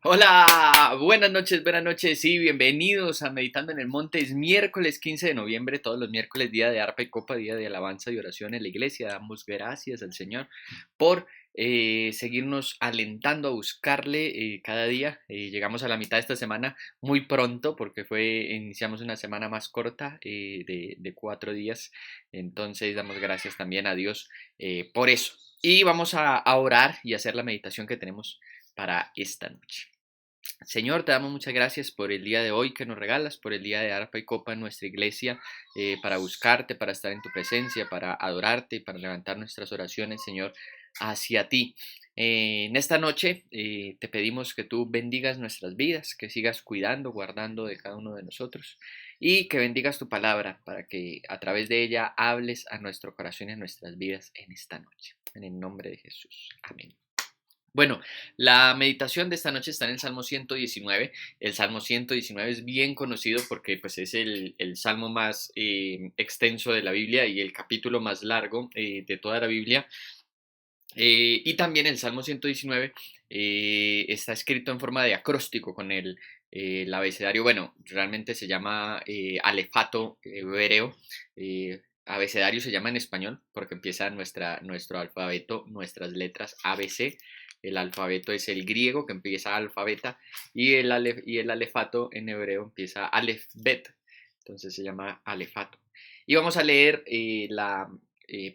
Hola, buenas noches y bienvenidos a Meditando en el Monte. Es miércoles 15 de noviembre, todos los miércoles, día de arpa y copa, día de alabanza y oración en la iglesia. Damos gracias al Señor por seguirnos alentando a buscarle cada día. Llegamos a la mitad de esta semana muy pronto porque iniciamos una semana más corta de 4 días. Entonces damos gracias también a Dios por eso. Y vamos a orar y hacer la meditación que tenemos para esta noche. Señor, te damos muchas gracias por el día de hoy que nos regalas, por el día de arpa y copa en nuestra iglesia, para buscarte, para estar en tu presencia, para adorarte y para levantar nuestras oraciones, Señor, hacia ti. En esta noche te pedimos que tú bendigas nuestras vidas, que sigas cuidando, guardando de cada uno de nosotros y que bendigas tu palabra para que a través de ella hables a nuestro corazón y a nuestras vidas en esta noche. En el nombre de Jesús. Amén. Bueno, la meditación de esta noche está en el Salmo 119. El Salmo 119 es bien conocido porque pues, es el salmo más extenso de la Biblia y el capítulo más largo de toda la Biblia. Y también el Salmo 119 está escrito en forma de acróstico con el abecedario. Bueno, realmente se llama alefato hebreo. Abecedario se llama en español porque empieza nuestro alfabeto, nuestras letras ABC. El alfabeto es el griego que empieza alfabeta y el alefato en hebreo empieza alef bet. Entonces se llama alefato. Y vamos a leer la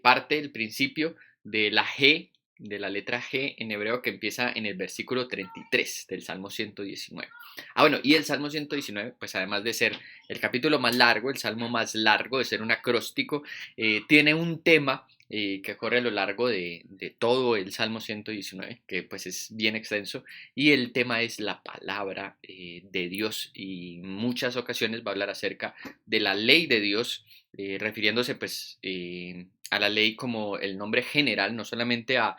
parte, el principio de la G, de la letra G en hebreo que empieza en el versículo 33 del Salmo 119. Bueno, y el Salmo 119, pues además de ser el capítulo más largo, el salmo más largo, de ser un acróstico, tiene un tema que corre a lo largo de todo el Salmo 119, que pues es bien extenso, y el tema es la palabra de Dios, y en muchas ocasiones va a hablar acerca de la ley de Dios, refiriéndose pues a la ley como el nombre general, no solamente a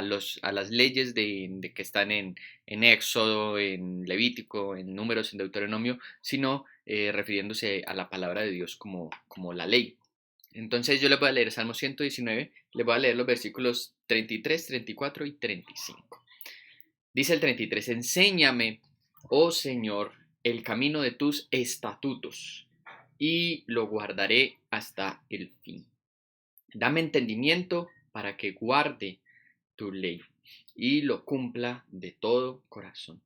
las leyes de que están en Éxodo, en Levítico, en Números, en Deuteronomio, sino refiriéndose a la palabra de Dios como la ley. Entonces yo les voy a leer Salmo 119, les voy a leer los versículos 33, 34 y 35. Dice el 33, enséñame, oh Señor, el camino de tus estatutos, y lo guardaré hasta el fin. Dame entendimiento para que guarde tu ley y lo cumpla de todo corazón.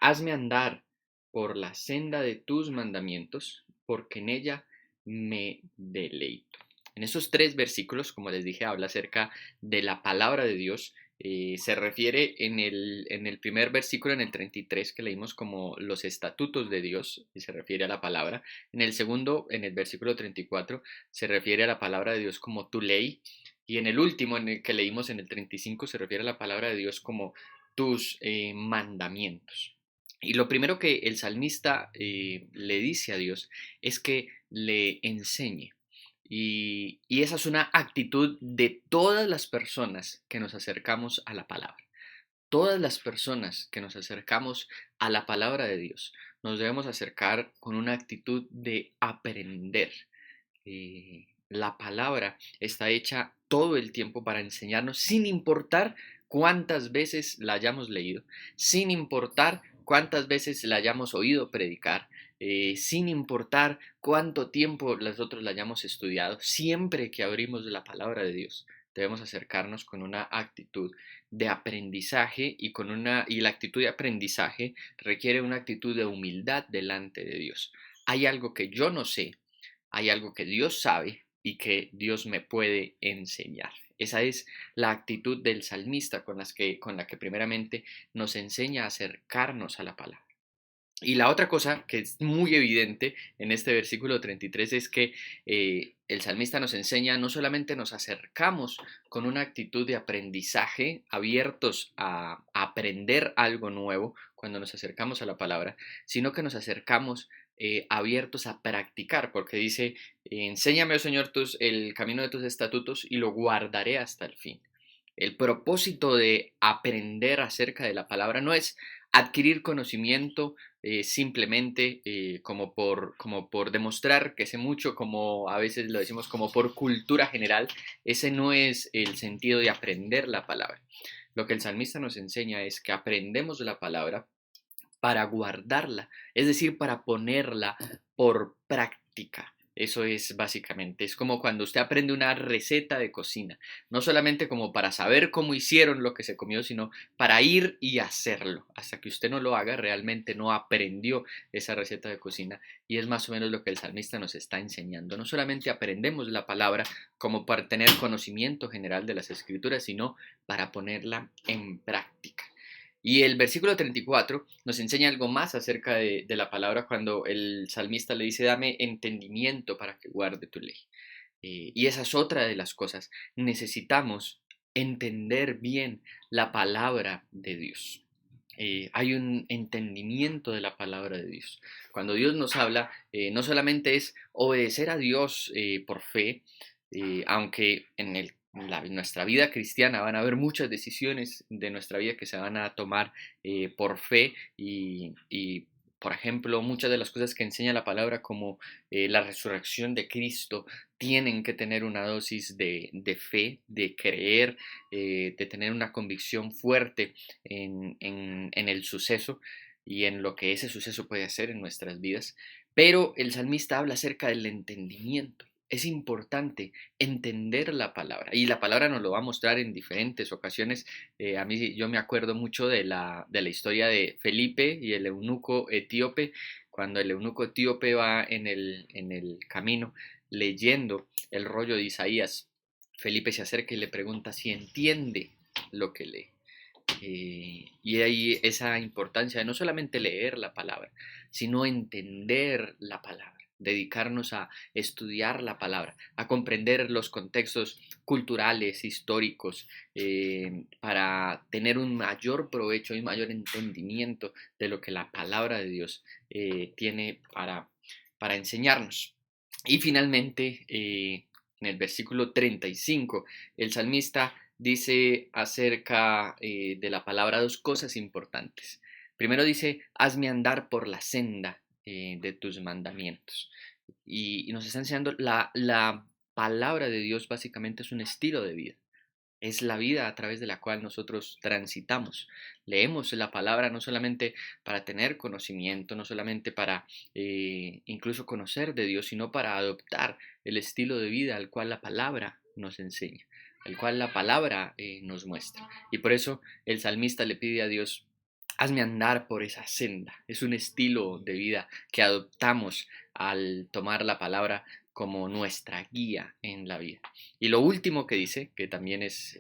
Hazme andar por la senda de tus mandamientos, porque en ella me deleito. En esos 3 versículos, como les dije, habla acerca de la palabra de Dios. Se refiere en el primer versículo, en el 33, que leímos como los estatutos de Dios, y se refiere a la palabra. En el segundo, en el versículo 34, se refiere a la palabra de Dios como tu ley. Y en el último, en el que leímos en el 35, se refiere a la palabra de Dios como tus mandamientos. Y lo primero que el salmista le dice a Dios es que le enseñe. Y esa es una actitud de todas las personas que nos acercamos a la palabra. Todas las personas que nos acercamos a la palabra de Dios nos debemos acercar con una actitud de aprender. La palabra está hecha todo el tiempo para enseñarnos sin importar cuántas veces la hayamos leído, sin importar cuántas veces la hayamos oído predicar, sin importar cuánto tiempo nosotros la hayamos estudiado, siempre que abrimos la palabra de Dios debemos acercarnos con una actitud de aprendizaje y la actitud de aprendizaje requiere una actitud de humildad delante de Dios. Hay algo que yo no sé, hay algo que Dios sabe y que Dios me puede enseñar. Esa es la actitud del salmista con la que primeramente nos enseña a acercarnos a la palabra. Y la otra cosa que es muy evidente en este versículo 33 es que el salmista nos enseña, no solamente nos acercamos con una actitud de aprendizaje, abiertos a aprender algo nuevo cuando nos acercamos a la palabra, sino que nos acercamos abiertos a practicar, porque dice, enséñame, oh Señor, el camino de tus estatutos y lo guardaré hasta el fin. El propósito de aprender acerca de la palabra no es adquirir conocimiento simplemente como por demostrar que sé mucho, como a veces lo decimos como por cultura general. Ese no es el sentido de aprender la palabra. Lo que el salmista nos enseña es que aprendemos la palabra para guardarla, es decir, para ponerla por práctica. Eso es básicamente, es como cuando usted aprende una receta de cocina, no solamente como para saber cómo hicieron lo que se comió, sino para ir y hacerlo. Hasta que usted no lo haga, realmente no aprendió esa receta de cocina. Y es más o menos lo que el salmista nos está enseñando. No solamente aprendemos la palabra como para tener conocimiento general de las escrituras, sino para ponerla en práctica. Y el versículo 34 nos enseña algo más acerca de la palabra cuando el salmista le dice, dame entendimiento para que guarde tu ley. Y esa es otra de las cosas. Necesitamos entender bien la palabra de Dios. Hay un entendimiento de la palabra de Dios. Cuando Dios nos habla, no solamente es obedecer a Dios por fe, aunque en nuestra vida cristiana van a haber muchas decisiones de nuestra vida que se van a tomar por fe y, por ejemplo, muchas de las cosas que enseña la palabra como la resurrección de Cristo tienen que tener una dosis de fe, de creer, de tener una convicción fuerte en el suceso y en lo que ese suceso puede hacer en nuestras vidas. Pero el salmista habla acerca del entendimiento. Es importante entender la palabra y la palabra nos lo va a mostrar en diferentes ocasiones. A mí yo me acuerdo mucho de la historia de Felipe y el eunuco etíope. Cuando el eunuco etíope va en el camino leyendo el rollo de Isaías, Felipe se acerca y le pregunta si entiende lo que lee. Y hay esa importancia de no solamente leer la palabra, sino entender la palabra, dedicarnos a estudiar la palabra, a comprender los contextos culturales, históricos, para tener un mayor provecho y un mayor entendimiento de lo que la palabra de Dios tiene para enseñarnos. Y finalmente, en el versículo 35, el salmista dice acerca de la palabra dos cosas importantes. Primero dice, hazme andar por la senda de tus mandamientos. Y nos está enseñando la palabra de Dios básicamente es un estilo de vida. Es la vida a través de la cual nosotros transitamos. Leemos la palabra no solamente para tener conocimiento, no solamente para incluso conocer de Dios, sino para adoptar el estilo de vida al cual la palabra nos enseña, al cual la palabra nos muestra. Y por eso el salmista le pide a Dios, hazme andar por esa senda. Es un estilo de vida que adoptamos al tomar la palabra como nuestra guía en la vida. Y lo último que dice, que también es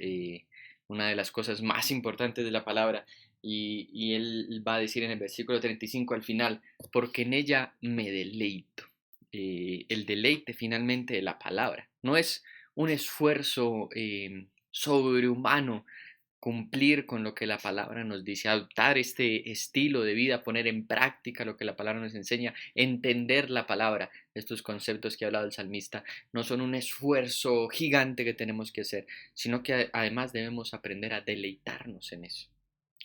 una de las cosas más importantes de la palabra, y él va a decir en el versículo 35 al final, porque en ella me deleito. El deleite finalmente de la palabra. No es un esfuerzo sobrehumano cumplir con lo que la palabra nos dice, adoptar este estilo de vida, poner en práctica lo que la palabra nos enseña, entender la palabra. Estos conceptos que ha hablado el salmista no son un esfuerzo gigante que tenemos que hacer, sino que además debemos aprender a deleitarnos en eso,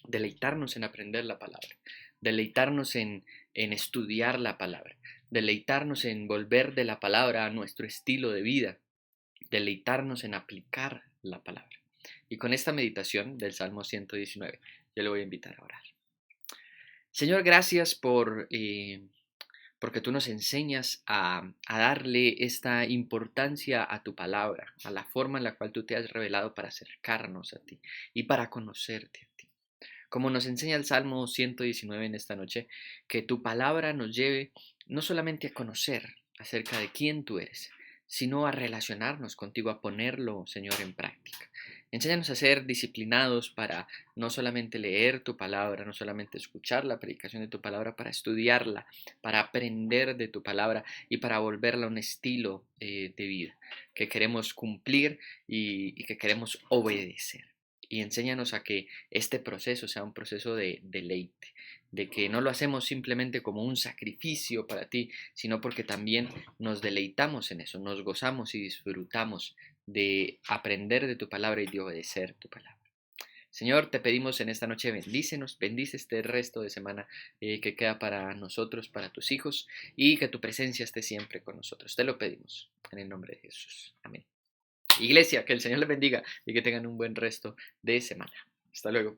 deleitarnos en aprender la palabra, deleitarnos en estudiar la palabra, deleitarnos en volver de la palabra a nuestro estilo de vida, deleitarnos en aplicar la palabra. Y con esta meditación del Salmo 119, yo le voy a invitar a orar. Señor, gracias porque tú nos enseñas a darle esta importancia a tu palabra, a la forma en la cual tú te has revelado para acercarnos a ti y para conocerte a ti. Como nos enseña el Salmo 119 en esta noche, que tu palabra nos lleve no solamente a conocer acerca de quién tú eres, sino a relacionarnos contigo, a ponerlo, Señor, en práctica. Enséñanos a ser disciplinados para no solamente leer tu palabra, no solamente escuchar la predicación de tu palabra, para estudiarla, para aprender de tu palabra y para volverla un estilo de vida que queremos cumplir y que queremos obedecer. Y enséñanos a que este proceso sea un proceso de deleite, de que no lo hacemos simplemente como un sacrificio para ti, sino porque también nos deleitamos en eso, nos gozamos y disfrutamos de aprender de tu palabra y de obedecer tu palabra. Señor, te pedimos en esta noche, bendícenos, bendice este resto de semana que queda para nosotros, para tus hijos, y que tu presencia esté siempre con nosotros. Te lo pedimos en el nombre de Jesús. Amén. Iglesia, que el Señor les bendiga y que tengan un buen resto de semana. Hasta luego.